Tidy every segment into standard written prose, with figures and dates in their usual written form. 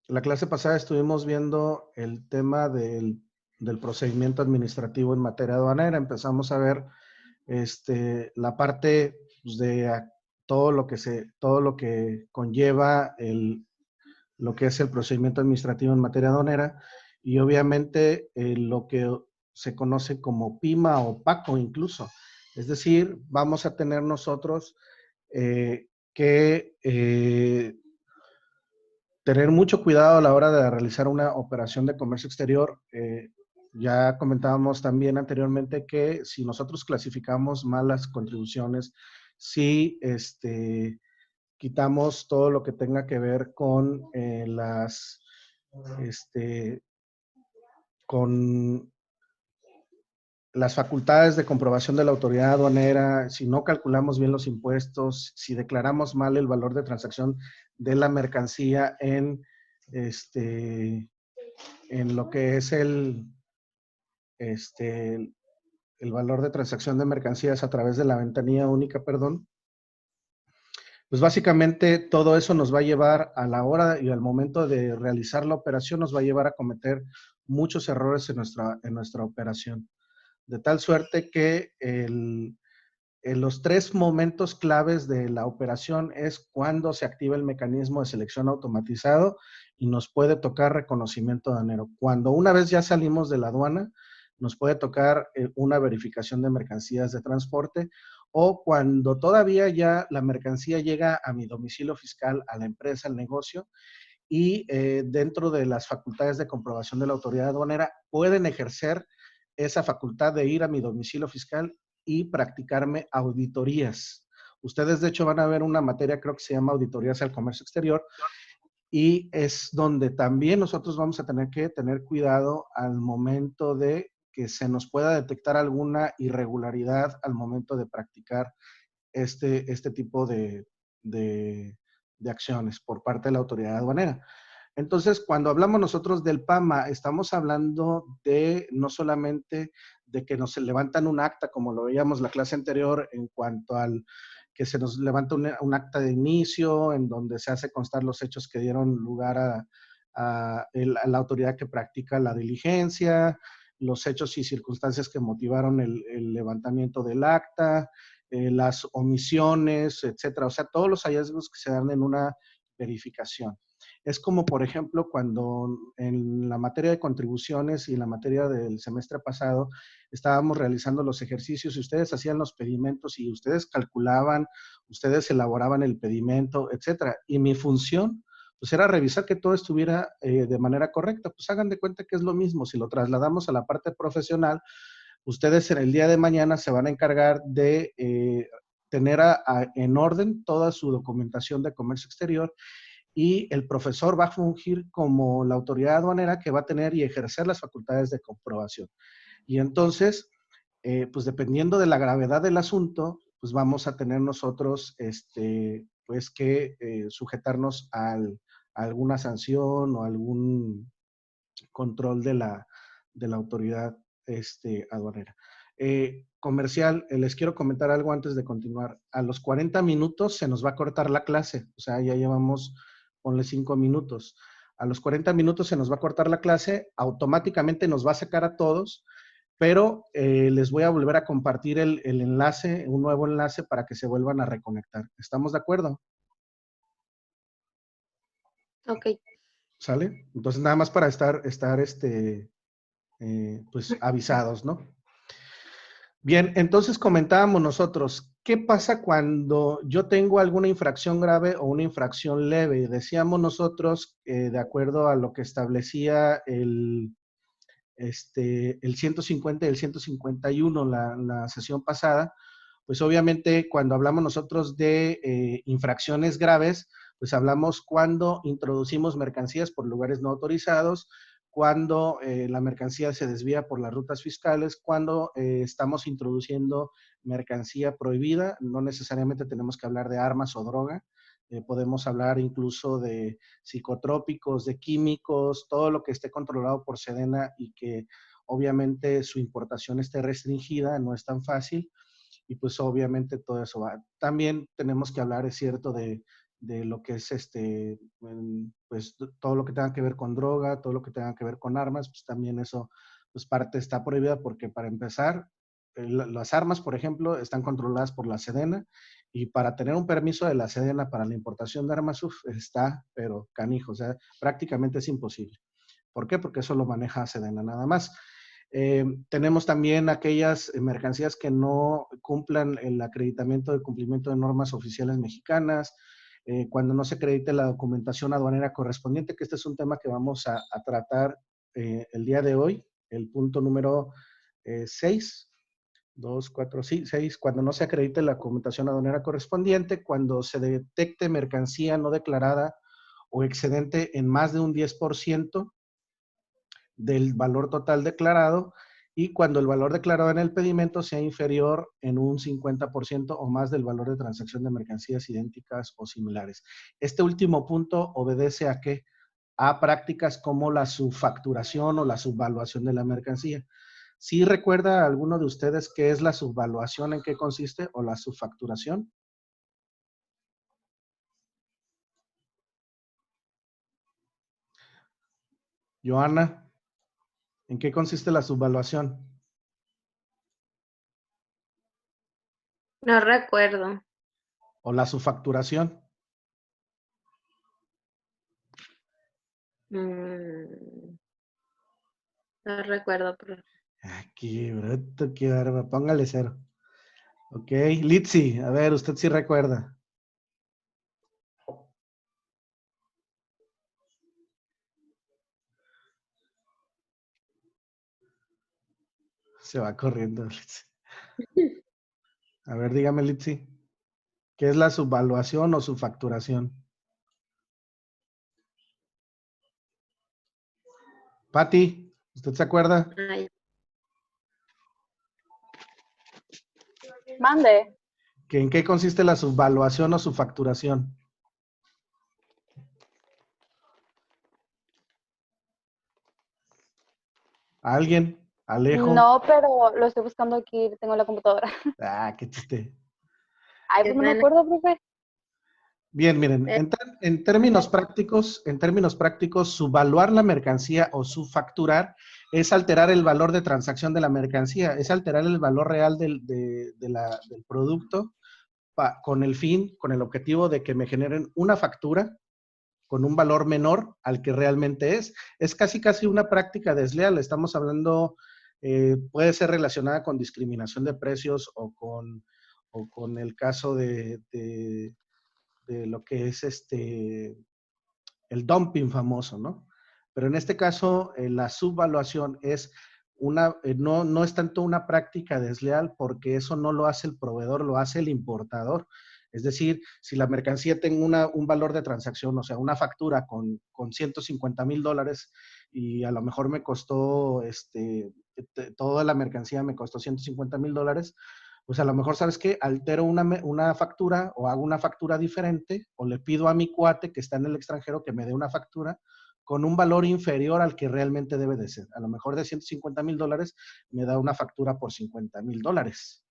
La clase pasada estuvimos viendo el tema del procedimiento administrativo en materia aduanera. Empezamos a ver la parte pues, de todo lo que conlleva lo que es el procedimiento administrativo en materia aduanera y obviamente lo que se conoce como PIMA o PACO incluso. Es decir, vamos a tener nosotros que tener mucho cuidado a la hora de realizar una operación de comercio exterior. Ya comentábamos también anteriormente que si nosotros clasificamos mal las contribuciones, si quitamos todo lo que tenga que ver con este, con las facultades de comprobación de la autoridad aduanera, si no calculamos bien los impuestos, si declaramos mal el valor de transacción de la mercancía este, en lo que es este, el valor de transacción de mercancías a través de la ventanilla única, perdón, pues básicamente todo eso nos va a llevar a la hora y al momento de realizar la operación, nos va a llevar a cometer muchos errores en nuestra operación. De tal suerte que en los tres momentos claves de la operación es cuando se activa el mecanismo de selección automatizado y nos puede tocar reconocimiento de aduanero. Cuando una vez ya salimos de la aduana, nos puede tocar una verificación de mercancías de transporte o cuando todavía ya la mercancía llega a mi domicilio fiscal, a la empresa, al negocio, y dentro de las facultades de comprobación de la autoridad aduanera pueden ejercer esa facultad de ir a mi domicilio fiscal y practicarme auditorías. Ustedes, de hecho, van a ver una materia, creo que se llama auditorías al comercio exterior, y es donde también nosotros vamos a tener que tener cuidado al momento de que se nos pueda detectar alguna irregularidad al momento de practicar este tipo de acciones por parte de la autoridad aduanera. Entonces, cuando hablamos nosotros del PAMA, estamos hablando de no solamente de que nos levantan un acta, como lo veíamos la clase anterior, en cuanto al que se nos levanta un acta de inicio, en donde se hace constar los hechos que dieron lugar a la autoridad que practica la diligencia, los hechos y circunstancias que motivaron el levantamiento del acta, las omisiones, etcétera. O sea, todos los hallazgos que se dan en una verificación. Es como, por ejemplo, cuando en la materia de contribuciones y en la materia del semestre pasado estábamos realizando los ejercicios y ustedes hacían los pedimentos y ustedes calculaban, ustedes elaboraban el pedimento, etcétera. Y mi función, pues era revisar que todo estuviera de manera correcta. Pues hagan de cuenta que es lo mismo. Si lo trasladamos a la parte profesional, ustedes en el día de mañana se van a encargar de tener en orden toda su documentación de comercio exterior y el profesor va a fungir como la autoridad aduanera que va a tener y ejercer las facultades de comprobación. Y entonces, pues dependiendo de la gravedad del asunto, pues vamos a tener nosotros pues que sujetarnos a alguna sanción o algún control de la autoridad aduanera. Comercial, les quiero comentar algo antes de continuar. A los 40 minutos se nos va a cortar la clase, o sea, ya llevamos, ponle 5 minutos. A los 40 minutos se nos va a cortar la clase, automáticamente nos va a sacar a todos, pero les voy a volver a compartir el enlace, un nuevo enlace para que se vuelvan a reconectar. ¿Estamos de acuerdo? Ok. ¿Sale? Entonces, nada más para estar pues avisados, ¿no? Bien, entonces comentábamos nosotros, ¿qué pasa cuando yo tengo alguna infracción grave o una infracción leve? Decíamos nosotros, de acuerdo a lo que establecía el 150 y el 151, la sesión pasada, pues obviamente cuando hablamos nosotros de infracciones graves, pues hablamos cuando introducimos mercancías por lugares no autorizados, cuando la mercancía se desvía por las rutas fiscales, cuando estamos introduciendo mercancía prohibida, no necesariamente tenemos que hablar de armas o droga, podemos hablar incluso de psicotrópicos, de químicos, todo lo que esté controlado por Sedena y que obviamente su importación esté restringida, no es tan fácil y pues obviamente todo eso va. También tenemos que hablar, es cierto, de lo que es pues todo lo que tenga que ver con droga, todo lo que tenga que ver con armas, pues también eso, pues parte está prohibida porque para empezar, las armas, por ejemplo, están controladas por la Sedena y para tener un permiso de la Sedena para la importación de armas, está, pero canijo, o sea, prácticamente es imposible. ¿Por qué? Porque eso lo maneja Sedena nada más. Tenemos también aquellas mercancías que no cumplan el acreditamiento de cumplimiento de normas oficiales mexicanas, cuando no se acredite la documentación aduanera correspondiente, que este es un tema que vamos a tratar el día de hoy, el punto número 6, 2, 4, sí, 6, cuando no se acredite la documentación aduanera correspondiente, cuando se detecte mercancía no declarada o excedente en más de un 10% del valor total declarado y cuando el valor declarado en el pedimento sea inferior en un 50% o más del valor de transacción de mercancías idénticas o similares. Este último punto obedece a qué? A prácticas como la subfacturación o la subvaluación de la mercancía. ¿Sí recuerda alguno de ustedes qué es la subvaluación, en qué consiste, o la subfacturación? Joana, ¿en qué consiste la subvaluación? No recuerdo. ¿O la subfacturación? Mm, no recuerdo, pero Qué bruto, qué barba. Póngale 0. Ok, Litsi, a ver, usted sí recuerda. Se va corriendo, Litsi. A ver, dígame, Litsi, ¿qué es la subvaluación o subfacturación? Pati, ¿usted se acuerda? ay, Mande. ¿En qué consiste la subvaluación o subfacturación? ¿Alguien? ¿Alejo? No, pero lo estoy buscando aquí, tengo en la computadora. Ah, qué chiste. Ay, qué pues no me pena. acuerdo, profe. Bien, miren, Eh, en términos prácticos, subvaluar la mercancía o subfacturar es alterar el valor de transacción de la mercancía, es alterar el valor real del producto con el fin, con el objetivo de que me generen una factura con un valor menor al que realmente es. Es casi, casi una práctica desleal. Estamos hablando, puede ser relacionada con discriminación de precios o con el caso de lo que es el dumping famoso, ¿no? Pero en este caso, la subvaluación es no es tanto una práctica desleal porque eso no lo hace el proveedor, lo hace el importador. Es decir, si la mercancía tiene un valor de transacción, o sea, una factura con $150,000 y a lo mejor me costó, toda la mercancía me costó $150,000, pues a lo mejor, ¿sabes qué? Altero una factura o hago una factura diferente o le pido a mi cuate que está en el extranjero que me dé una factura con un valor inferior al que realmente debe de ser. A lo mejor de $150,000 me da una factura por $50,000.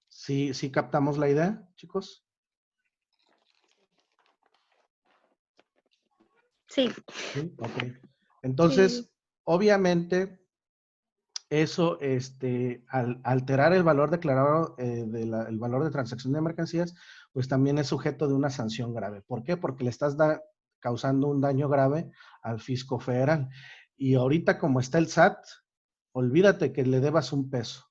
¿Sí, sí captamos la idea, chicos? sí, Sí, ok. sí. Entonces, obviamente, eso, al alterar el valor declarado el valor de transacción de mercancías, pues también es sujeto de una sanción grave. ¿Por qué? Porque le estás causando un daño grave al fisco federal. Y ahorita como está el SAT, olvídate que le debas un peso.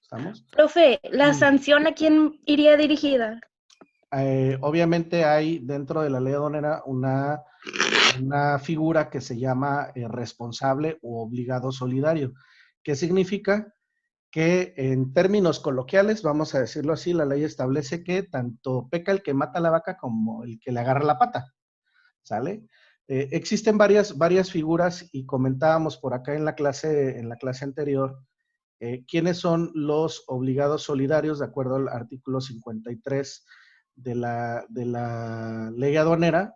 ¿Estamos? Profe, ¿la Mm. sanción a quién iría dirigida? Obviamente hay dentro de la ley aduanera una figura que se llama responsable o obligado solidario. ¿Qué significa? Que en términos coloquiales, vamos a decirlo así, la ley establece que tanto peca el que mata la vaca como el que le agarra la pata, ¿sale? Existen varias figuras y comentábamos por acá en la clase anterior, quiénes son los obligados solidarios de acuerdo al artículo 53 de la ley aduanera.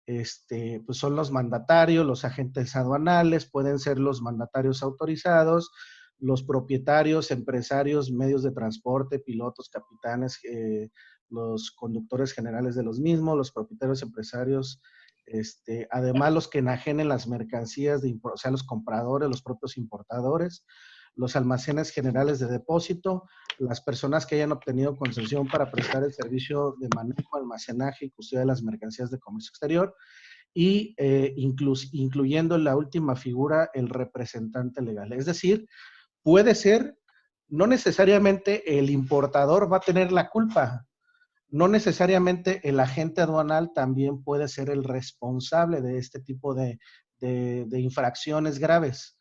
Pues son los mandatarios, los agentes aduanales, pueden ser los mandatarios autorizados, los propietarios, empresarios, medios de transporte, pilotos, capitanes, los conductores generales de los mismos, los propietarios empresarios, además los que enajenen las mercancías, o sea, los compradores, los propios importadores, los almacenes generales de depósito, las personas que hayan obtenido concesión para prestar el servicio de manejo, almacenaje y custodia de las mercancías de comercio exterior, y incluyendo en la última figura el representante legal. Es decir, puede ser, no necesariamente el importador va a tener la culpa, no necesariamente el agente aduanal también puede ser el responsable de este tipo de infracciones graves,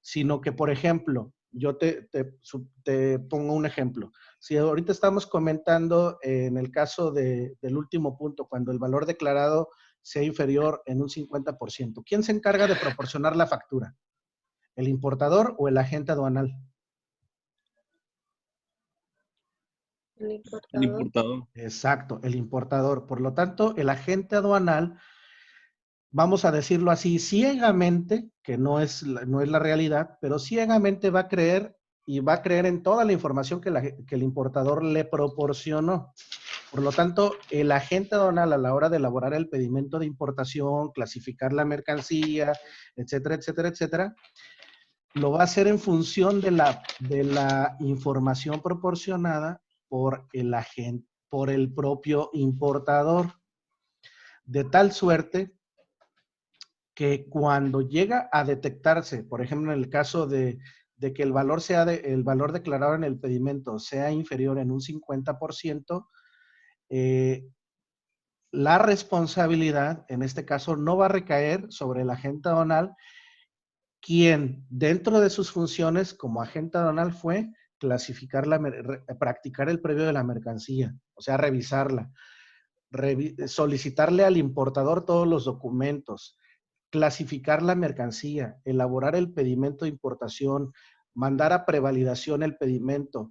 sino que, por ejemplo, yo te pongo un ejemplo. Si ahorita estamos comentando en el caso del último punto, cuando el valor declarado sea inferior en un 50%, ¿quién se encarga de proporcionar la factura? ¿El importador o el agente aduanal? El El importador. importador. Exacto, el importador. Por lo tanto, el agente aduanal, vamos a decirlo así, ciegamente, que no es la realidad, pero ciegamente va a creer y va a creer en toda la información que el importador le proporcionó. Por lo tanto, el agente aduanal a la hora de elaborar el pedimento de importación, clasificar la mercancía, etcétera, etcétera, etcétera, lo va a hacer en función de la información proporcionada por el propio importador, de tal suerte que cuando llega a detectarse, por ejemplo, en el caso de que el valor declarado en el pedimento sea inferior en un 50%, la responsabilidad, en este caso, no va a recaer sobre el agente aduanal, quien dentro de sus funciones como agente aduanal fue practicar el previo de la mercancía, o sea, revisarla, solicitarle al importador todos los documentos, clasificar la mercancía, elaborar el pedimento de importación, mandar a prevalidación el pedimento,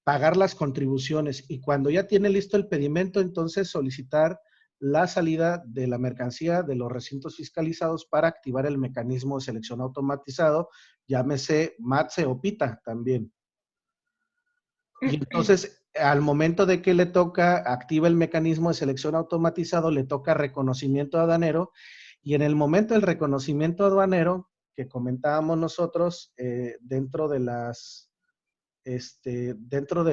pagar las contribuciones y cuando ya tiene listo el pedimento, entonces solicitar la salida de la mercancía de los recintos fiscalizados para activar el mecanismo de selección automatizado, llámese MATSE o PITA también. Y entonces, al momento de que le toca, activa el mecanismo de selección automatizado, le toca reconocimiento aduanero, y en el momento del reconocimiento aduanero, que comentábamos nosotros, dentro de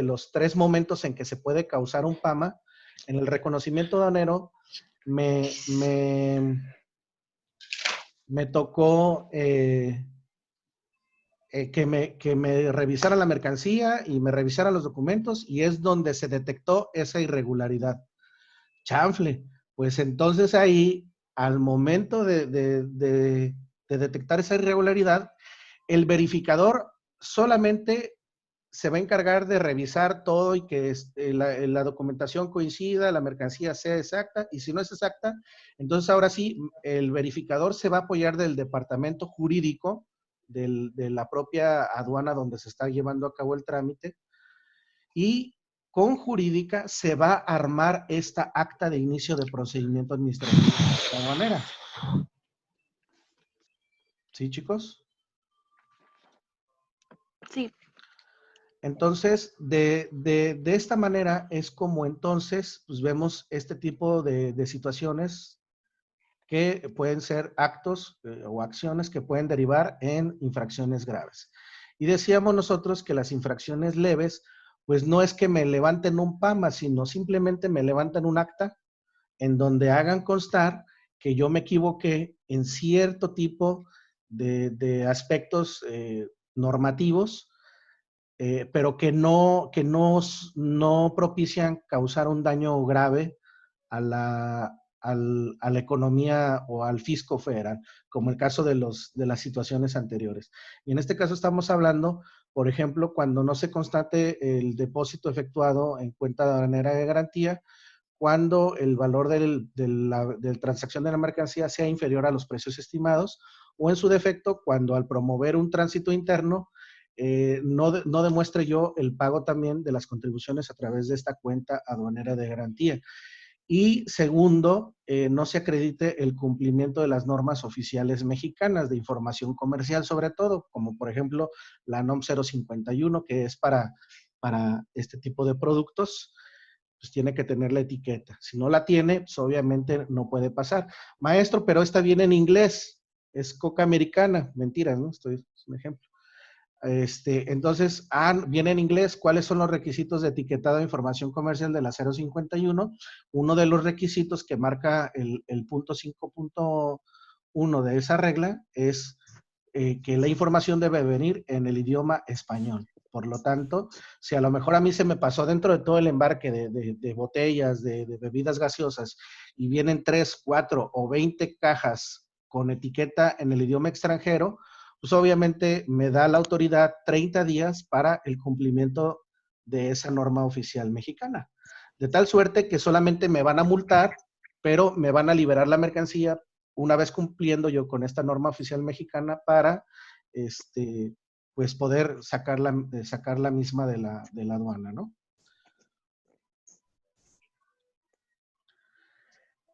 los 3 momentos en que se puede causar un PAMA, en el reconocimiento aduanero, me tocó que me revisaran la mercancía y me revisaran los documentos, y es donde se detectó esa irregularidad. Chanfle, pues entonces ahí, al momento de detectar esa irregularidad, el verificador solamente se va a encargar de revisar todo y que la documentación coincida, la mercancía sea exacta, y si no es exacta, entonces ahora sí, el verificador se va a apoyar del departamento jurídico de la propia aduana donde se está llevando a cabo el trámite, y con jurídica se va a armar esta acta de inicio de procedimiento administrativo aduanera. ¿Sí, chicos? Sí. Entonces, de esta manera es como entonces pues, vemos este tipo de situaciones que pueden ser actos o acciones que pueden derivar en infracciones graves. Y decíamos nosotros que las infracciones leves, pues no es que me levanten un PAMA, sino simplemente me levantan un acta en donde hagan constar que yo me equivoqué en cierto tipo de aspectos normativos, pero que no propician causar un daño grave a la economía o al fisco federal, como el caso de las situaciones anteriores. Y en este caso estamos hablando, por ejemplo, cuando no se constate el depósito efectuado en cuenta aduanera de garantía, cuando el valor de la transacción de la mercancía sea inferior a los precios estimados, o en su defecto, cuando al promover un tránsito interno, no demuestre yo el pago también de las contribuciones a través de esta cuenta aduanera de garantía. Y segundo, no se acredite el cumplimiento de las normas oficiales mexicanas de información comercial, sobre todo, como por ejemplo la NOM 051, que es para este tipo de productos, pues tiene que tener la etiqueta. Si no la tiene, pues obviamente no puede pasar. Maestro, pero esta viene en inglés, es Coca Americana. Mentiras, ¿no? Es un ejemplo. Entonces, viene en inglés, ¿cuáles son los requisitos de etiquetado de información comercial de la 051? Uno de los requisitos que marca el punto 5.1 de esa regla es que la información debe venir en el idioma español. Por lo tanto, si a lo mejor a mí se me pasó dentro de todo el embarque de botellas, de bebidas gaseosas, y vienen 3, 4 o 20 cajas con etiqueta en el idioma extranjero, pues obviamente me da la autoridad 30 días para el cumplimiento de esa norma oficial mexicana. De tal suerte que solamente me van a multar, pero me van a liberar la mercancía una vez cumpliendo yo con esta norma oficial mexicana para pues poder sacar la misma de la aduana, ¿no?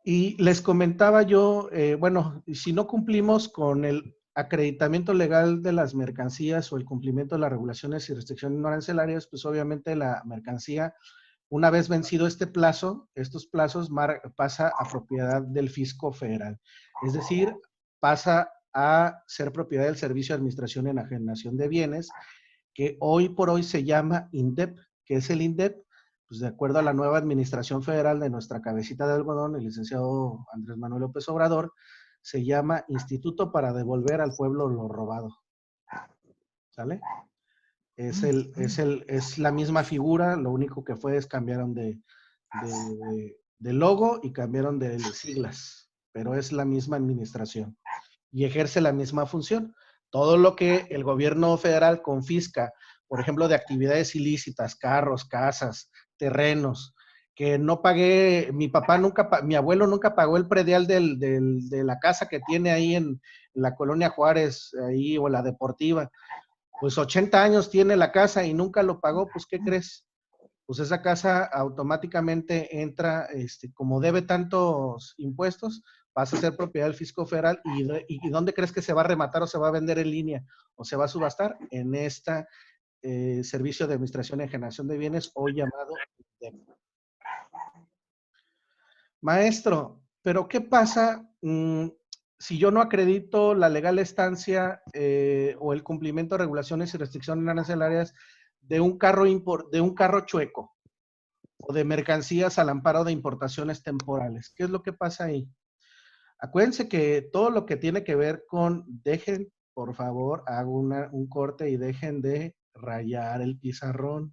Y les comentaba yo, bueno, si no cumplimos con el acreditamiento legal de las mercancías o el cumplimiento de las regulaciones y restricciones no arancelarias, pues obviamente la mercancía, una vez vencido estos plazos pasa a propiedad del fisco federal. Es decir, pasa a ser propiedad del Servicio de Administración y Enajenación de Bienes, que hoy por hoy se llama INDEP. ¿Qué es el INDEP? Pues de acuerdo a la nueva administración federal de nuestra cabecita de algodón, el licenciado Andrés Manuel López Obrador, se llama Instituto para Devolver al Pueblo lo Robado. ¿Sale? Es la misma figura, lo único que fue es cambiaron de logo y cambiaron de siglas, pero es la misma administración y ejerce la misma función. Todo lo que el gobierno federal confisca, por ejemplo, de actividades ilícitas, carros, casas, terrenos, que no pagué, mi abuelo nunca pagó el predial de la casa que tiene ahí en la Colonia Juárez, ahí, o la Deportiva. Pues 80 años tiene la casa y nunca lo pagó, pues ¿qué crees? Pues esa casa automáticamente entra, como debe tantos impuestos, pasa a ser propiedad del fisco federal. ¿Y dónde crees que se va a rematar o se va a vender en línea o se va a subastar? En este Servicio de Administración y Generación de Bienes, hoy llamado INDEP. Maestro, pero ¿qué pasa si yo no acredito la legal estancia o el cumplimiento de regulaciones y restricciones arancelarias de un carro chueco o de mercancías al amparo de importaciones temporales? ¿Qué es lo que pasa ahí? Acuérdense que todo lo que tiene que ver dejen, por favor, hago un corte y dejen de rayar el pizarrón.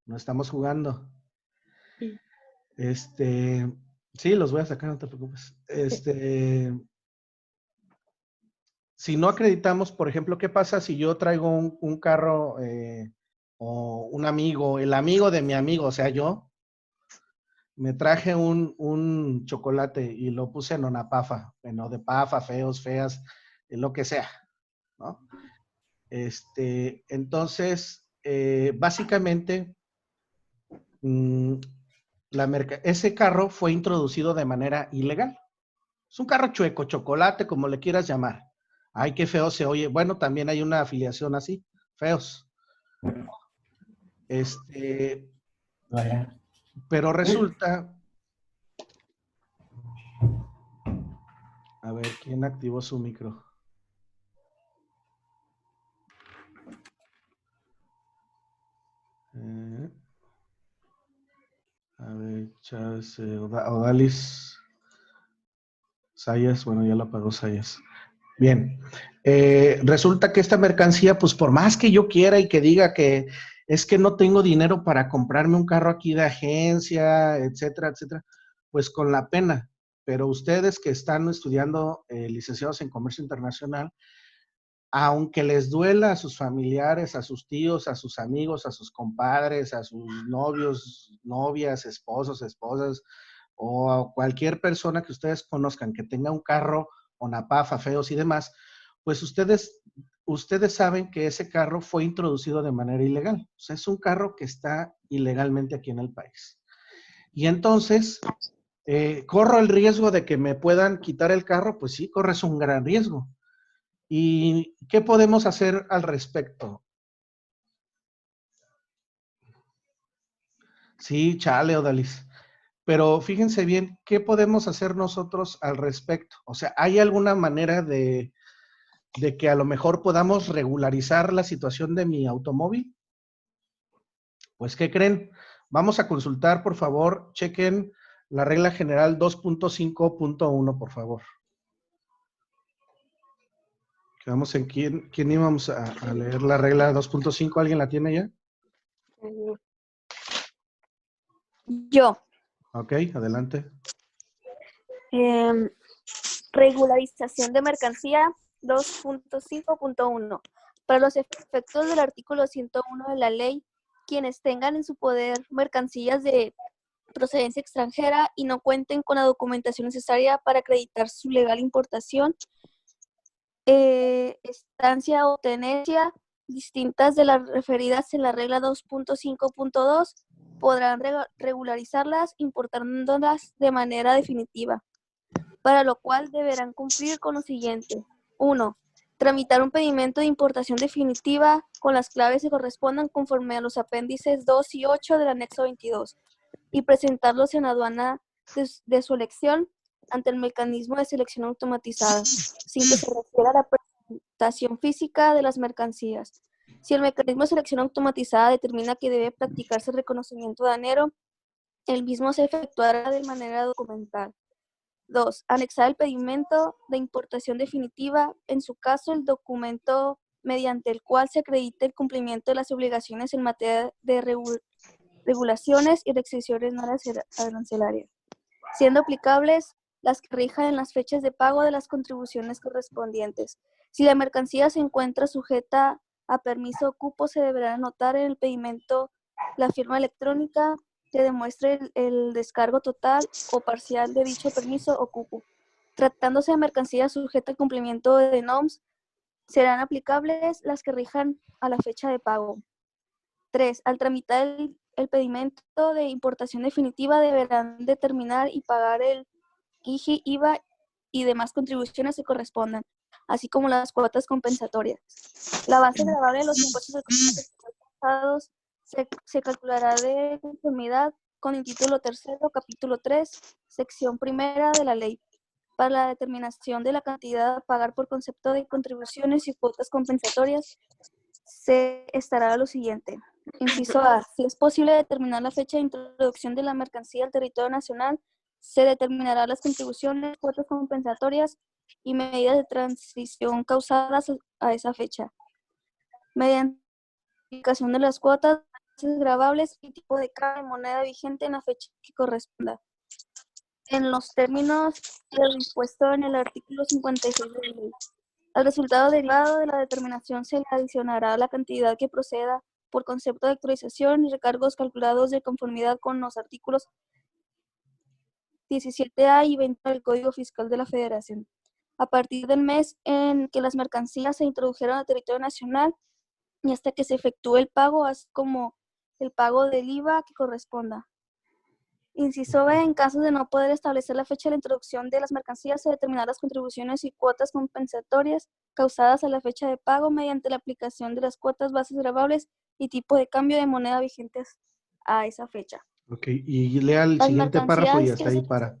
No estamos jugando. Sí, los voy a sacar, no te preocupes. Si no acreditamos, por ejemplo, ¿qué pasa si yo traigo un carro o un amigo, el amigo de mi amigo, o sea, yo me traje un chocolate y lo puse en una pafa, bueno, de pafa, feos, feas, lo que sea, ¿no? Entonces, básicamente, ese carro fue introducido de manera ilegal. Es un carro chueco, chocolate, como le quieras llamar. Ay, qué feo se oye. Bueno, también hay una afiliación así, feos. Pero resulta... A ver, ¿quién activó su micro? A ver, Chávez, Odalis, Sayas, bueno, ya lo apagó Sayas. Bien, resulta que esta mercancía, pues por más que yo quiera y que diga que es que no tengo dinero para comprarme un carro aquí de agencia, etcétera, etcétera, pues con la pena. Pero ustedes que están estudiando licenciados en Comercio Internacional, aunque les duela a sus familiares, a sus tíos, a sus amigos, a sus compadres, a sus novios, novias, esposos, esposas, o a cualquier persona que ustedes conozcan que tenga un carro o napafa, feos y demás, pues ustedes saben que ese carro fue introducido de manera ilegal. O sea, es un carro que está ilegalmente aquí en el país. Y entonces, ¿corro el riesgo de que me puedan quitar el carro? Pues sí, corres un gran riesgo. ¿Y qué podemos hacer al respecto? Sí, chale, Odalis. Pero fíjense bien, ¿qué podemos hacer nosotros al respecto? O sea, ¿hay alguna manera de que a lo mejor podamos regularizar la situación de mi automóvil? Pues, ¿qué creen? Vamos a consultar, por favor, chequen la regla general 2.5.1, por favor. Quedamos en quién íbamos a leer la regla 2.5. ¿Alguien la tiene ya? Yo. Ok, adelante. Regularización de mercancía 2.5.1. Para los efectos del artículo 101 de la ley, quienes tengan en su poder mercancías de procedencia extranjera y no cuenten con la documentación necesaria para acreditar su legal importación, estancia o tenencia distintas de las referidas en la regla 2.5.2, podrán regularizarlas importándolas de manera definitiva, para lo cual deberán cumplir con lo siguiente. 1. Tramitar un pedimento de importación definitiva con las claves que correspondan conforme a los apéndices 2 y 8 del anexo 22 y presentarlos en aduana de su elección ante el mecanismo de selección automatizada, sin que se refiera a la presentación física de las mercancías. Si el mecanismo de selección automatizada determina que debe practicarse el reconocimiento aduanero, el mismo se efectuará de manera documental. 2. Anexar el pedimento de importación definitiva, en su caso el documento mediante el cual se acredite el cumplimiento de las obligaciones en materia de regulaciones y restricciones no arancelarias, siendo aplicables las que rijan en las fechas de pago de las contribuciones correspondientes. Si la mercancía se encuentra sujeta a permiso o cupo, se deberá anotar en el pedimento la firma electrónica que demuestre el descargo total o parcial de dicho permiso o cupo. Tratándose de mercancía sujeta al cumplimiento de NOMS, serán aplicables las que rijan a la fecha de pago. 3. Al tramitar el pedimento de importación definitiva, deberán determinar y pagar el IGI, IVA y demás contribuciones que correspondan, así como las cuotas compensatorias. La base gravable de los impuestos alcanzados se calculará de conformidad con el título tercero, capítulo 3, sección primera de la ley. Para la determinación de la cantidad a pagar por concepto de contribuciones y cuotas compensatorias, se estará lo siguiente. Inciso A. Si es posible determinar la fecha de introducción de la mercancía al territorio nacional, se determinarán las contribuciones, cuotas compensatorias y medidas de transición causadas a esa fecha, mediante aplicación de las cuotas gravables y tipo de cambio de moneda vigente en la fecha que corresponda, en los términos de lo dispuesto en el artículo 56 de la ley. Al resultado derivado de la determinación se le adicionará la cantidad que proceda por concepto de actualización y recargos calculados de conformidad con los artículos 17A y 20 del Código Fiscal de la Federación, a partir del mes en que las mercancías se introdujeron al territorio nacional y hasta que se efectúe el pago, así como el pago del IVA que corresponda. Inciso B. En caso de no poder establecer la fecha de la introducción de las mercancías, se determinarán las contribuciones y cuotas compensatorias causadas a la fecha de pago mediante la aplicación de las cuotas bases gravables y tipo de cambio de moneda vigentes a esa fecha. Ok, y lea el Las siguiente párrafo y mercancías hasta que ahí se... para.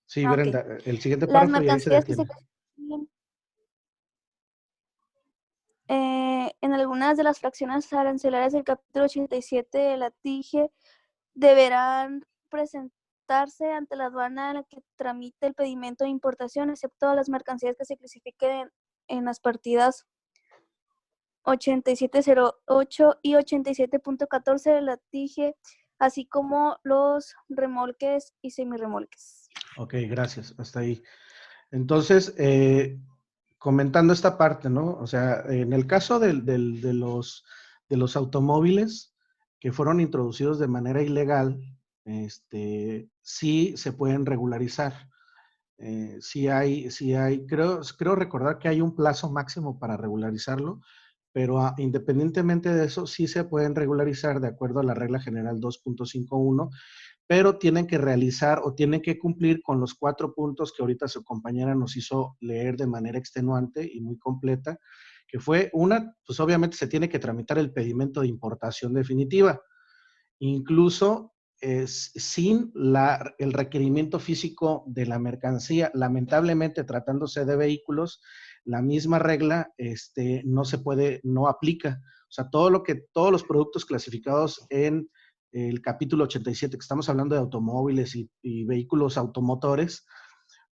Sí, Ok. Brenda, el siguiente Las párrafo y ahí se mercancías que se detiene. en algunas de las fracciones arancelarias del capítulo 87 de la TIGE deberán presentarse ante la aduana en la que tramite el pedimento de importación, excepto las mercancías que se clasifiquen en las partidas 8708 y 87.14 de la TIGE, así como los remolques y semirremolques. Ok, gracias, hasta ahí. Entonces, comentando esta parte, ¿no? O sea, en el caso de los automóviles que fueron introducidos de manera ilegal, sí se pueden regularizar. Sí hay, creo recordar que hay un plazo máximo para regularizarlo, pero independientemente de eso, sí se pueden regularizar de acuerdo a la regla general 2.51, pero tienen que realizar o tienen que cumplir con los 4 puntos que ahorita su compañera nos hizo leer de manera extenuante y muy completa, que fue una, pues obviamente se tiene que tramitar el pedimento de importación definitiva. incluso sin el requerimiento físico de la mercancía. Lamentablemente, tratándose de vehículos, la misma regla no se puede, no aplica. O sea, todos los productos clasificados en el capítulo 87, que estamos hablando de automóviles y vehículos automotores,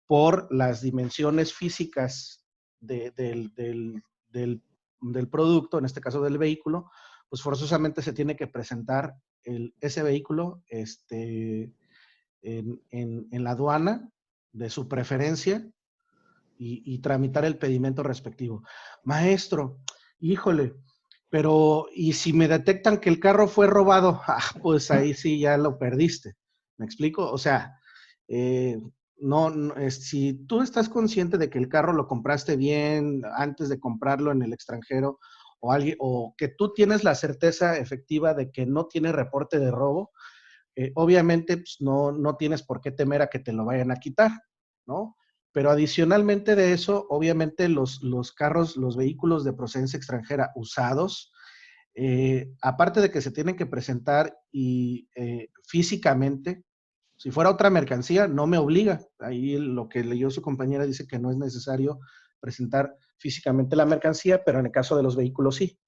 por las dimensiones físicas del producto, en este caso del vehículo, pues forzosamente se tiene que presentar ese vehículo en la aduana de su preferencia y tramitar el pedimento respectivo. Maestro, híjole, pero ¿y si me detectan que el carro fue robado? Pues ahí sí ya lo perdiste. ¿Me explico? O sea, si tú estás consciente de que el carro lo compraste bien antes de comprarlo en el extranjero o que tú tienes la certeza efectiva de que no tiene reporte de robo, obviamente pues, no tienes por qué temer a que te lo vayan a quitar, ¿no? Pero adicionalmente de eso, obviamente los carros, los vehículos de procedencia extranjera usados, aparte de que se tienen que presentar físicamente, si fuera otra mercancía, no me obliga. Ahí lo que leyó su compañera dice que no es necesario presentar físicamente la mercancía, pero en el caso de los vehículos sí.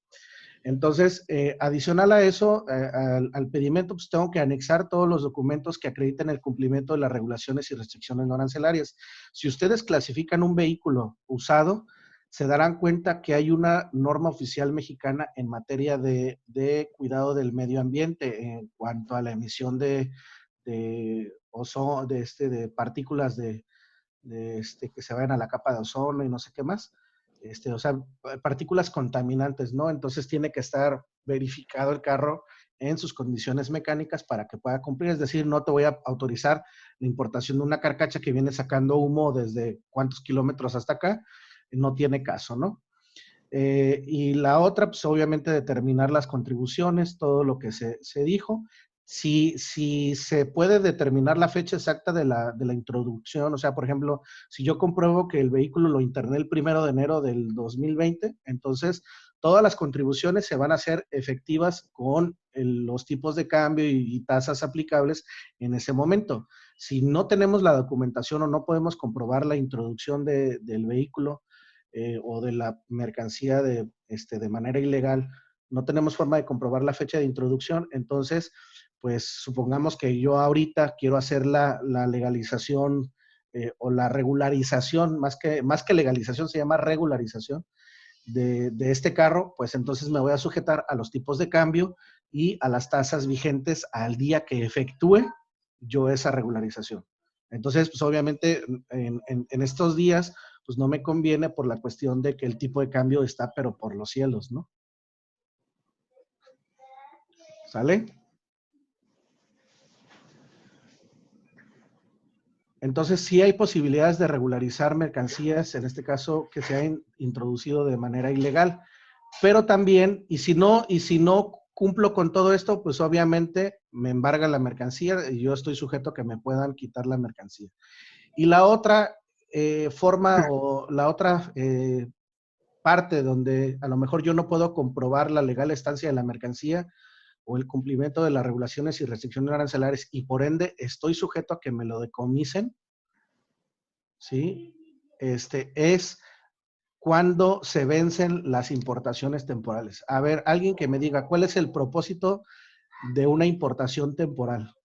Entonces, adicional a eso, al pedimento, pues tengo que anexar todos los documentos que acrediten el cumplimiento de las regulaciones y restricciones no arancelarias. Si ustedes clasifican un vehículo usado, se darán cuenta que hay una norma oficial mexicana en materia de cuidado del medio ambiente en cuanto a la emisión de partículas que se vayan a la capa de ozono y no sé qué más. O sea, partículas contaminantes, ¿no? Entonces tiene que estar verificado el carro en sus condiciones mecánicas para que pueda cumplir. Es decir, no te voy a autorizar la importación de una carcacha que viene sacando humo desde cuántos kilómetros hasta acá. No tiene caso, ¿no? Y la otra, pues obviamente determinar las contribuciones, todo lo que se dijo. Si se puede determinar la fecha exacta de la introducción, o sea, por ejemplo, si yo compruebo que el vehículo lo interné el 1 de enero del 2020, entonces todas las contribuciones se van a hacer efectivas con los tipos de cambio y tasas aplicables en ese momento. Si no tenemos la documentación o no podemos comprobar la introducción del vehículo, o de la mercancía de manera ilegal, no tenemos forma de comprobar la fecha de introducción, entonces, pues supongamos que yo ahorita quiero hacer la legalización o la regularización, más que legalización, se llama regularización de este carro, pues entonces me voy a sujetar a los tipos de cambio y a las tasas vigentes al día que efectúe yo esa regularización. Entonces, pues obviamente en estos días, pues no me conviene por la cuestión de que el tipo de cambio está pero por los cielos, ¿no? ¿Sale? Entonces, sí hay posibilidades de regularizar mercancías, en este caso, que se hayan introducido de manera ilegal. Pero también, y si no cumplo con todo esto, pues obviamente me embarga la mercancía y yo estoy sujeto a que me puedan quitar la mercancía. Y la otra forma o la otra parte donde a lo mejor yo no puedo comprobar la legal estancia de la mercancía o el cumplimiento de las regulaciones y restricciones arancelarias y por ende estoy sujeto a que me lo decomisen, ¿sí? Es cuando se vencen las importaciones temporales. A ver, alguien que me diga, ¿cuál es el propósito de una importación temporal?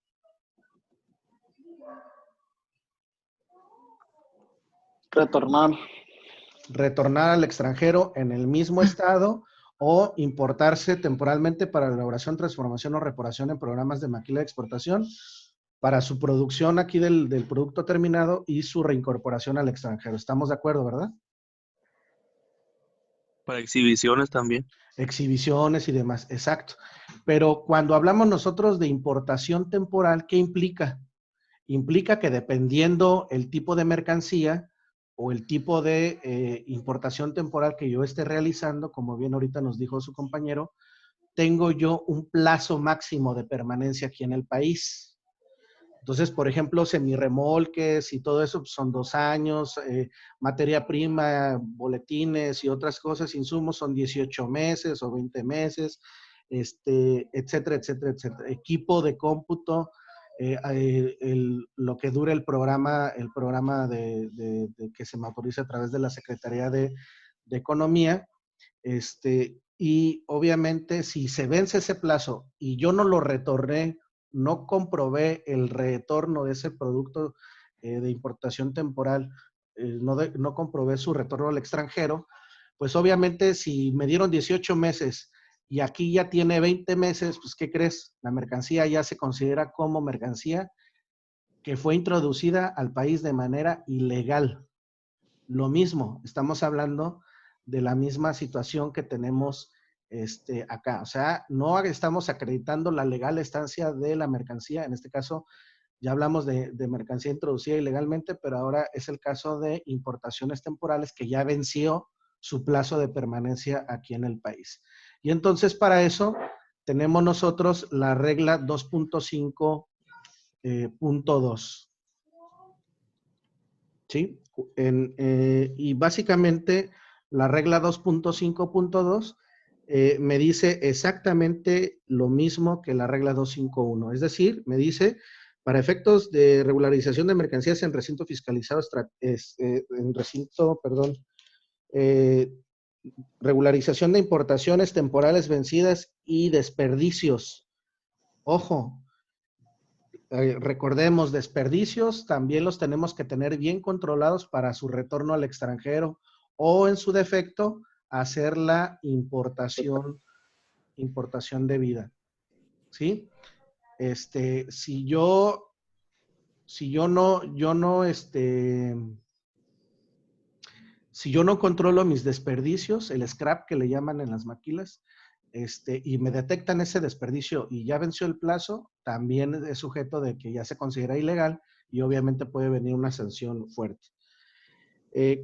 Retornar al extranjero en el mismo estado o importarse temporalmente para la elaboración, transformación o reparación en programas de maquila de exportación para su producción aquí del producto terminado y su reincorporación al extranjero. ¿Estamos de acuerdo, verdad? Para exhibiciones también. Exhibiciones y demás, exacto. Pero cuando hablamos nosotros de importación temporal, ¿qué implica? Implica que dependiendo el tipo de mercancía o el tipo de importación temporal que yo esté realizando, como bien ahorita nos dijo su compañero, tengo yo un plazo máximo de permanencia aquí en el país. Entonces, por ejemplo, semirremolques y todo eso pues, son 2 años, materia prima, boletines y otras cosas, insumos son 18 meses o 20 meses, etcétera, etcétera, etcétera. Equipo de cómputo, lo que dure el programa que se me autoriza a través de la Secretaría de Economía, y obviamente si se vence ese plazo y yo no lo retorné, no comprobé el retorno de ese producto de importación temporal, no comprobé su retorno al extranjero, pues obviamente si me dieron 18 meses y aquí ya tiene 20 meses, pues ¿qué crees? La mercancía ya se considera como mercancía que fue introducida al país de manera ilegal. Lo mismo, estamos hablando de la misma situación que tenemos acá. O sea, no estamos acreditando la legal estancia de la mercancía. En este caso, ya hablamos de mercancía introducida ilegalmente, pero ahora es el caso de importaciones temporales que ya venció su plazo de permanencia aquí en el país. Y entonces, para eso, tenemos nosotros la regla 2.5.2. ¿Sí? Y básicamente la regla 2.5.2 me dice exactamente lo mismo que la regla 2.5.1. Es decir, me dice, para efectos de regularización de mercancías en recinto fiscalizado, regularización de importaciones temporales vencidas y desperdicios. Ojo, recordemos, desperdicios también los tenemos que tener bien controlados para su retorno al extranjero o en su defecto hacer la importación debida, ¿sí? Si yo no controlo mis desperdicios, el scrap que le llaman en las maquilas, y me detectan ese desperdicio y ya venció el plazo, también es sujeto de que ya se considera ilegal y obviamente puede venir una sanción fuerte.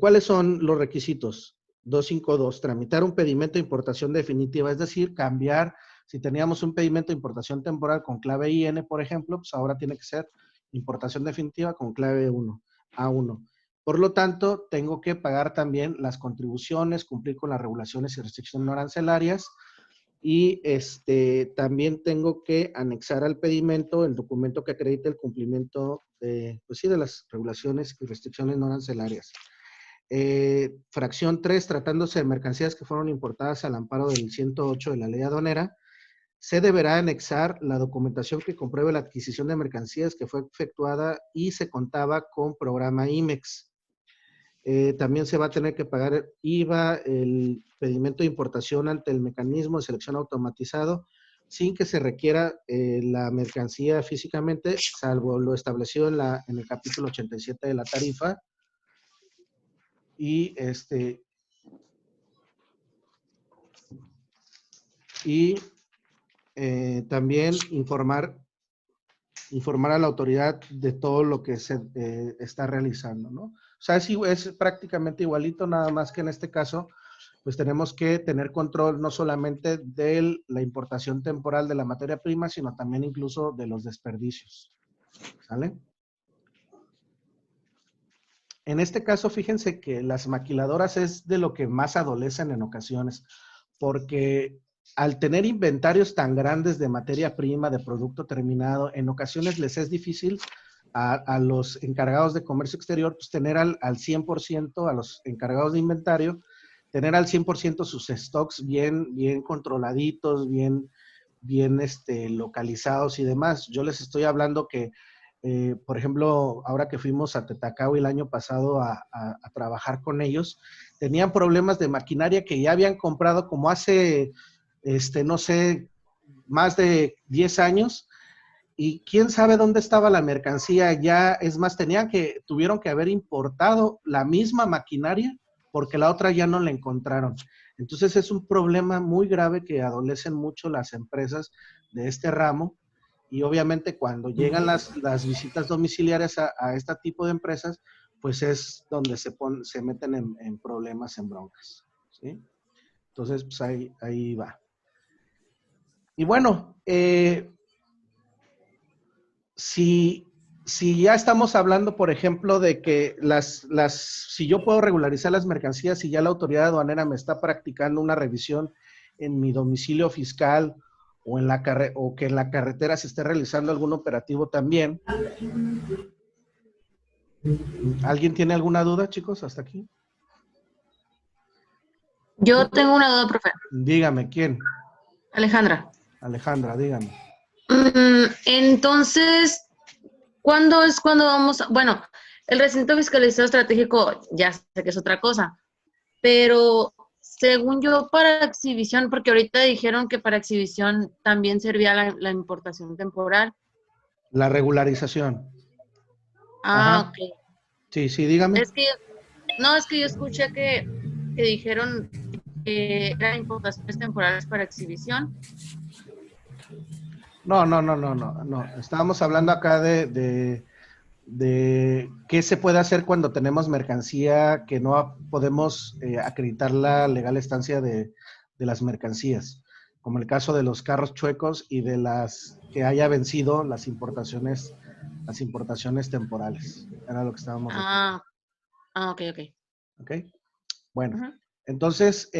¿Cuáles son los requisitos? 252, tramitar un pedimento de importación definitiva, es decir, cambiar, si teníamos un pedimento de importación temporal con clave IN, por ejemplo, pues ahora tiene que ser importación definitiva con clave A1. Por lo tanto, tengo que pagar también las contribuciones, cumplir con las regulaciones y restricciones no arancelarias, y también tengo que anexar al pedimento el documento que acredite el cumplimiento de las regulaciones y restricciones no arancelarias. Fracción 3, tratándose de mercancías que fueron importadas al amparo del 108 de la ley aduanera, se deberá anexar la documentación que compruebe la adquisición de mercancías que fue efectuada y se contaba con programa IMEX. También se va a tener que pagar IVA, el pedimento de importación ante el mecanismo de selección automatizado, sin que se requiera la mercancía físicamente, salvo lo establecido en el capítulo 87 de la tarifa. Y también informar a la autoridad de todo lo que se está realizando, ¿no? O sea, es prácticamente igualito, nada más que en este caso, pues tenemos que tener control no solamente de la importación temporal de la materia prima, sino también incluso de los desperdicios, ¿sale? En este caso, fíjense que las maquiladoras es de lo que más adolecen en ocasiones, porque al tener inventarios tan grandes de materia prima, de producto terminado, en ocasiones les es difícil a los encargados de comercio exterior, pues tener al 100%, a los encargados de inventario, tener al 100% sus stocks bien controladitos, bien localizados y demás. Yo les estoy hablando que, por ejemplo, ahora que fuimos a Tetacao el año pasado a trabajar con ellos, tenían problemas de maquinaria que ya habían comprado como hace, no sé, más de 10 años, y quién sabe dónde estaba la mercancía ya. Es más, tuvieron que haber importado la misma maquinaria porque la otra ya no la encontraron. Entonces es un problema muy grave que adolecen mucho las empresas de este ramo, y obviamente cuando llegan las visitas domiciliarias a este tipo de empresas, pues es donde se meten en problemas, en broncas, ¿sí? Entonces, pues ahí va. Y bueno, si ya estamos hablando, por ejemplo, de que si yo puedo regularizar las mercancías y ya la autoridad aduanera me está practicando una revisión en mi domicilio fiscal o que en la carretera se esté realizando algún operativo también. ¿Alguien tiene alguna duda, chicos, hasta aquí? Yo tengo una duda, profe. Dígame, ¿quién? Alejandra. Alejandra, dígame. Entonces, ¿cuándo es cuando vamos bueno, el recinto fiscalizado estratégico ya sé que es otra cosa, pero según yo para exhibición, porque ahorita dijeron que para exhibición también servía la importación temporal. La regularización. Ah, Ajá. ok. Sí, dígame. Es que yo escuché que dijeron que eran importaciones temporales para exhibición. No. Estábamos hablando acá de qué se puede hacer cuando tenemos mercancía que no podemos acreditar la legal estancia de las mercancías, como el caso de los carros chuecos y de las que haya vencido las importaciones temporales. Era lo que estábamos Ah, ok. ¿Ok? Bueno, Ujú. entonces,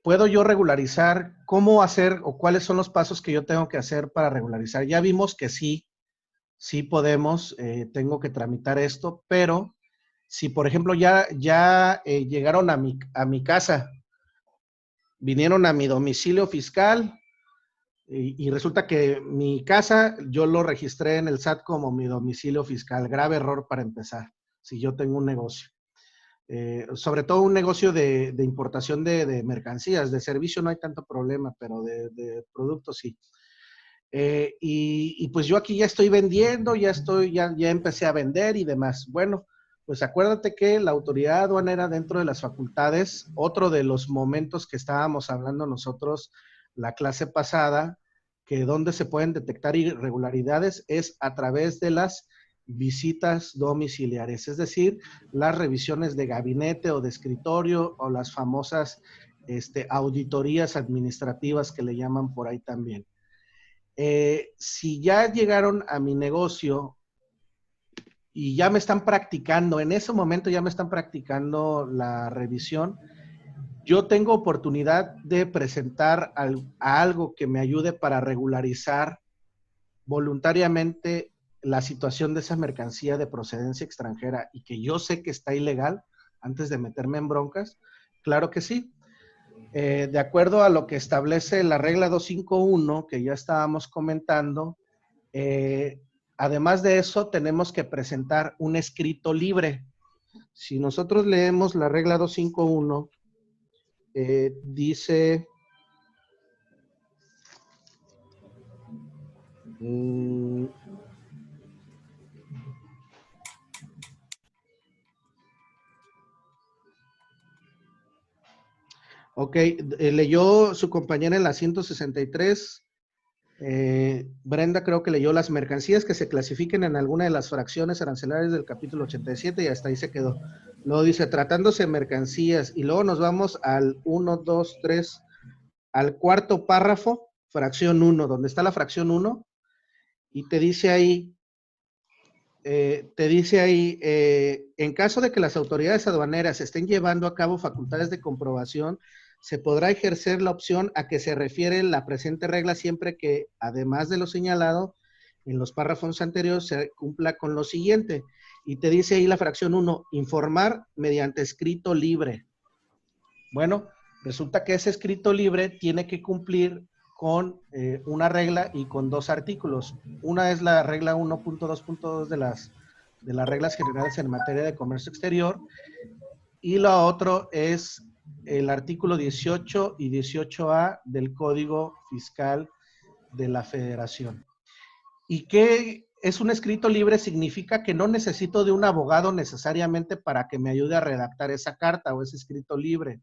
¿puedo yo regularizar? ¿Cómo hacer o cuáles son los pasos que yo tengo que hacer para regularizar? Ya vimos que sí podemos, tengo que tramitar esto, pero si, por ejemplo, ya llegaron a mi casa, vinieron a mi domicilio fiscal y resulta que mi casa yo lo registré en el SAT como mi domicilio fiscal. Grave error para empezar, si yo tengo un negocio. Sobre todo un negocio de importación de mercancías, de servicio no hay tanto problema, pero de productos sí. Y pues yo aquí ya estoy vendiendo, ya empecé a vender y demás. Bueno, pues acuérdate que la autoridad aduanera dentro de las facultades, otro de los momentos que estábamos hablando nosotros la clase pasada, que donde se pueden detectar irregularidades es a través de las visitas domiciliares, es decir, las revisiones de gabinete o de escritorio o las famosas auditorías administrativas que le llaman por ahí también. Si ya llegaron a mi negocio y ya me están practicando, en ese momento ya me están practicando la revisión, yo tengo oportunidad de presentar a algo que me ayude para regularizar voluntariamente la situación de esa mercancía de procedencia extranjera y que yo sé que está ilegal antes de meterme en broncas. Claro que sí. De acuerdo a lo que establece la regla 251, que ya estábamos comentando, además de eso, tenemos que presentar un escrito libre. Si nosotros leemos la regla 251, dice... Ok, leyó su compañera en la 163. Brenda creo que leyó las mercancías que se clasifiquen en alguna de las fracciones arancelarias del capítulo 87 y hasta ahí se quedó. Luego dice, tratándose de mercancías, y luego nos vamos al 1, 2, 3, al cuarto párrafo, fracción 1, donde está la fracción 1, y te dice ahí, en caso de que las autoridades aduaneras estén llevando a cabo facultades de comprobación, se podrá ejercer la opción a que se refiere la presente regla siempre que, además de lo señalado en los párrafos anteriores, se cumpla con lo siguiente. Y te dice ahí la fracción 1, informar mediante escrito libre. Bueno, resulta que ese escrito libre tiene que cumplir con una regla y con dos artículos. Una es la regla 1.2.2 de las reglas generales en materia de comercio exterior, y lo otro es el artículo 18 y 18A del Código Fiscal de la Federación. ¿Y qué es un escrito libre? Significa que no necesito de un abogado necesariamente para que me ayude a redactar esa carta o ese escrito libre.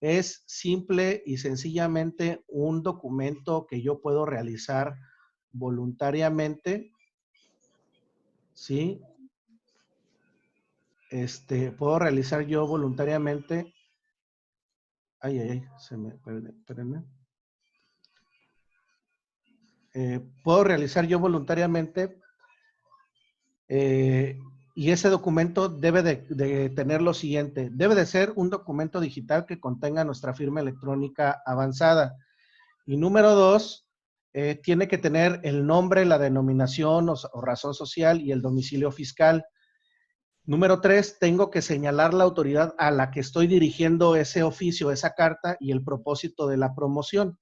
Es simple y sencillamente un documento que yo puedo realizar voluntariamente, ¿sí? Puedo realizar yo voluntariamente. Espérenme. Puedo realizar yo voluntariamente y ese documento debe de tener lo siguiente. Debe de ser un documento digital que contenga nuestra firma electrónica avanzada. Y número 2, tiene que tener el nombre, la denominación o razón social y el domicilio fiscal. Número 3, tengo que señalar la autoridad a la que estoy dirigiendo ese oficio, esa carta y el propósito de la promoción.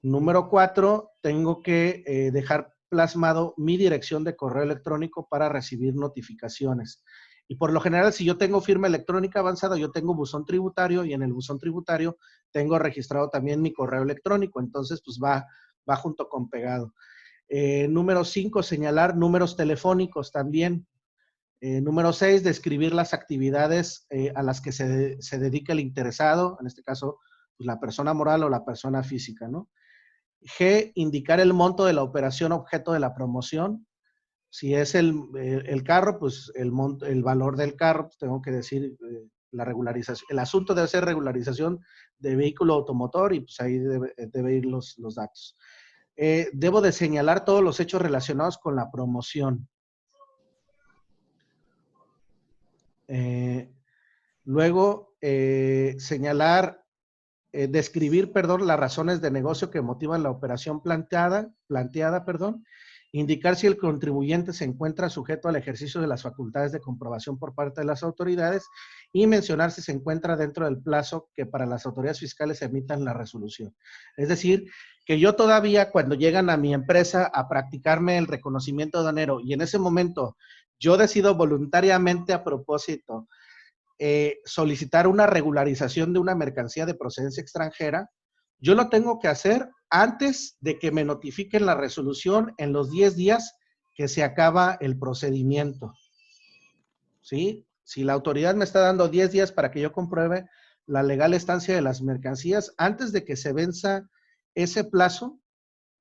Número 4, tengo que dejar plasmado mi dirección de correo electrónico para recibir notificaciones. Y por lo general, si yo tengo firma electrónica avanzada, yo tengo buzón tributario y en el buzón tributario tengo registrado también mi correo electrónico. Entonces, pues va junto con pegado. Número 5, señalar números telefónicos también. Número 6, describir las actividades a las que se dedica el interesado, en este caso, pues, la persona moral o la persona física, ¿no? G, indicar el monto de la operación objeto de la promoción. Si es el carro, pues el valor del carro, pues tengo que decir la regularización. El asunto debe ser regularización de vehículo automotor y pues ahí debe ir los datos. Debo de señalar todos los hechos relacionados con la promoción. Luego, describir, las razones de negocio que motivan la operación planteada, indicar si el contribuyente se encuentra sujeto al ejercicio de las facultades de comprobación por parte de las autoridades y mencionar si se encuentra dentro del plazo que para las autoridades fiscales emitan la resolución. Es decir, que yo todavía cuando llegan a mi empresa a practicarme el reconocimiento aduanero y en ese momento yo decido voluntariamente a propósito solicitar una regularización de una mercancía de procedencia extranjera, yo lo tengo que hacer antes de que me notifiquen la resolución en los 10 días que se acaba el procedimiento. ¿Sí? Si la autoridad me está dando 10 días para que yo compruebe la legal estancia de las mercancías, antes de que se venza ese plazo,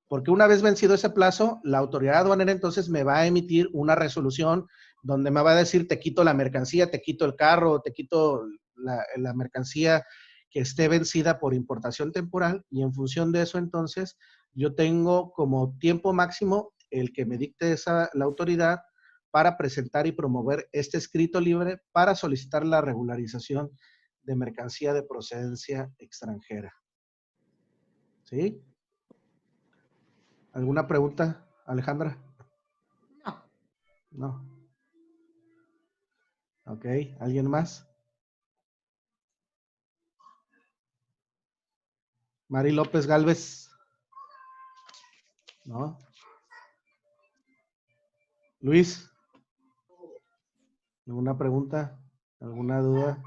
porque una vez vencido ese plazo, la autoridad aduanera entonces me va a emitir una resolución donde me va a decir te quito la mercancía, te quito el carro, te quito la mercancía que esté vencida por importación temporal y en función de eso entonces yo tengo como tiempo máximo el que me dicte la autoridad para presentar y promover este escrito libre para solicitar la regularización de mercancía de procedencia extranjera. ¿Sí? ¿Alguna pregunta, Alejandra? No. No. Ok, ¿alguien más? Mari López Gálvez. ¿No? Luis. ¿Alguna pregunta? ¿Alguna duda?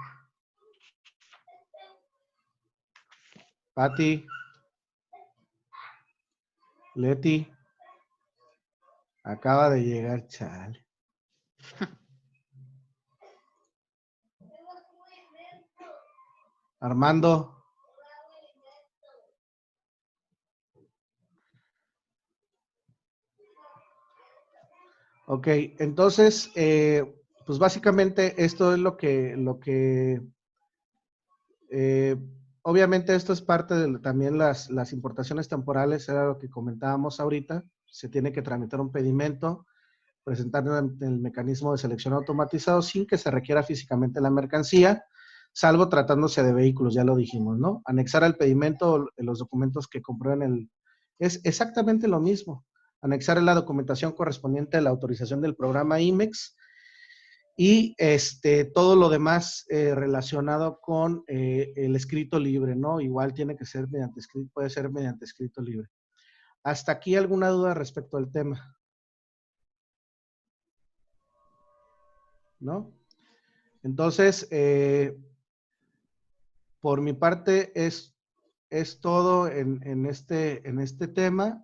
Pati. Leti. Acaba de llegar, chale. Armando. Ok, entonces, pues básicamente esto es lo que obviamente esto es parte de también las importaciones temporales, era lo que comentábamos ahorita. Se tiene que tramitar un pedimento, presentar el mecanismo de selección automatizado sin que se requiera físicamente la mercancía, salvo tratándose de vehículos, ya lo dijimos, ¿no? Anexar al pedimento los documentos que comprueben es exactamente lo mismo. Anexar la documentación correspondiente a la autorización del programa IMEX y todo lo demás relacionado con el escrito libre, ¿no? Igual tiene que ser puede ser mediante escrito libre. ¿Hasta aquí alguna duda respecto al tema? ¿No? Entonces, por mi parte es todo en este tema.